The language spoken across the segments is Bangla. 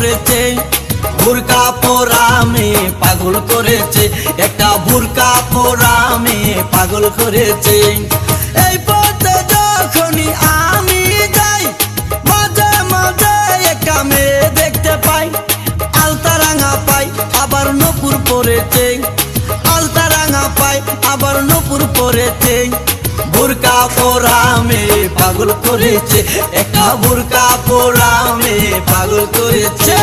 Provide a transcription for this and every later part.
করেছে, বুরকা পরা মেয়ে পাগল করেছে, একটা বুরকা পরা মেয়ে পাগল করেছে। এই পথে যখনই আমি যাই মাঝে মাঝে একটা মেয়ে দেখতে পাই, আলতা রাঙা পাই আবার নূপুর পরেছে, আলতা রাঙা পাই আবার নূপুর পরেছে। বুরকা পরা মেয়ে পাগল করেছে, একটা বুরকা পরা মেয়ে পাগল করেছে।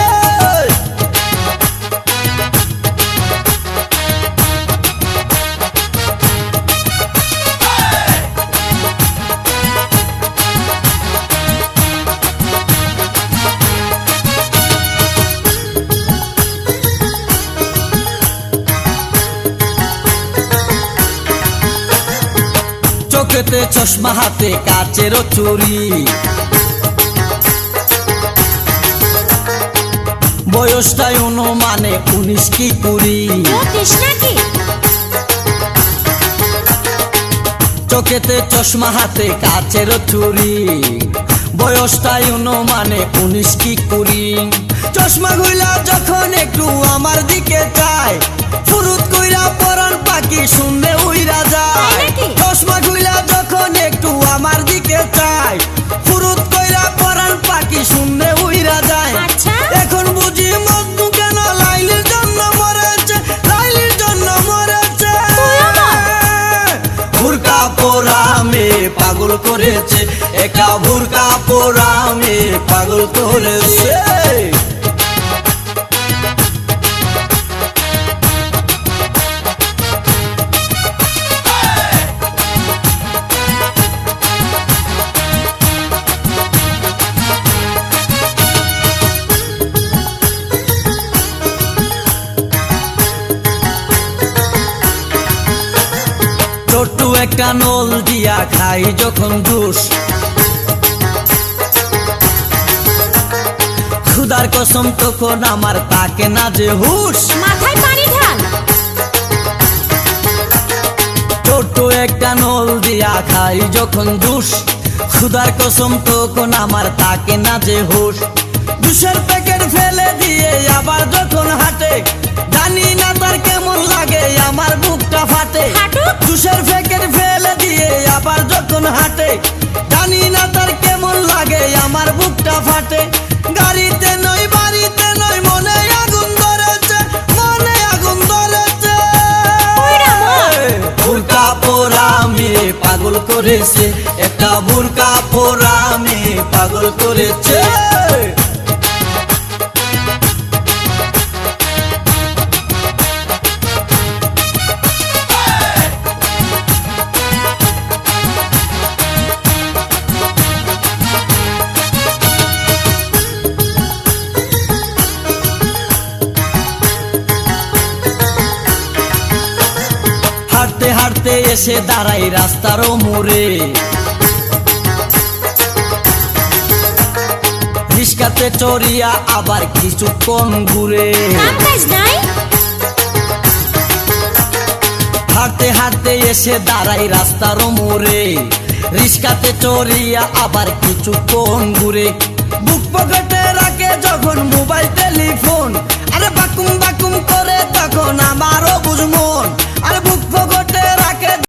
চোখেতে চশমা হাতে কাচেরও চুরি, বয়সটাই অনুমানে 19 কি 20। চোখেতে চশমা হাতে কাচেরও চুরি, বয়সটাই অনুমানে 19 কি 20। চশমা গুলা যখন একটু আমার দিকে চায়, ফুরুত কইরা পরান পাখি শুনলে উইরা যায়। চশমা গুলা যখন একটু আমার দিকে চায়, ফুরুত কইরা পরান পাখি শুনলে উইরা যায়। এখন বুঝি মজনু কেন লাইলির জন্য মরেছে, লাইলির জন্য মরেছে। বুরকা পরা মেয়ে পাগল করেছে, একটা বুরকা পরা মেয়ে পাগল করেছে। ছোট্ট একটা নল দিয়া খাই যখন জুস, খুদার কসম তখন আমার তাকে না যে হুশ। মাথায় পানি ঢাল। ছোট্ট একটা নল দিয়া খাই যখন জুস, খুদার কসম তখন আমার তাকে না যে হুশ। জুসের প্যাকেট ফেলে দিয়ে আবার যখন হাঁটে, জানি না তার কেমন লাগে আমার বুকটা ফাটে। জুসের প্যাকেট ফেলে দিয়ে আবার যখন হাঁটে, জানি না তার কেমন লাগে আমার বুকটা ফাটে। গাড়িতে নয় বাড়িতে নয় মনে আগুন ধরেছে, মনে আগুন ধরেছে। বুরকা পরা মেয়ে পাগল করেছে, একটা বুরকা পরা মেয়ে পাগল করেছে। হাঁটতে হাঁটতে এসে দাঁড়াই রাস্তার মোড়ে, রিস্কাতে চড়িয়া আবার কিছুক্ষণ ঘুরে। হাঁটতে হাঁটতে এসে দাঁড়াই রাস্তার মোড়ে, রিস্কাতে চড়িয়া আবার কিছুক্ষণ ঘুরে। বুক পকেটে রাখে যখন মোবাইল টেলিফোন, আরে বাকুম বাকুম করে তখন আমারও বুঝমন।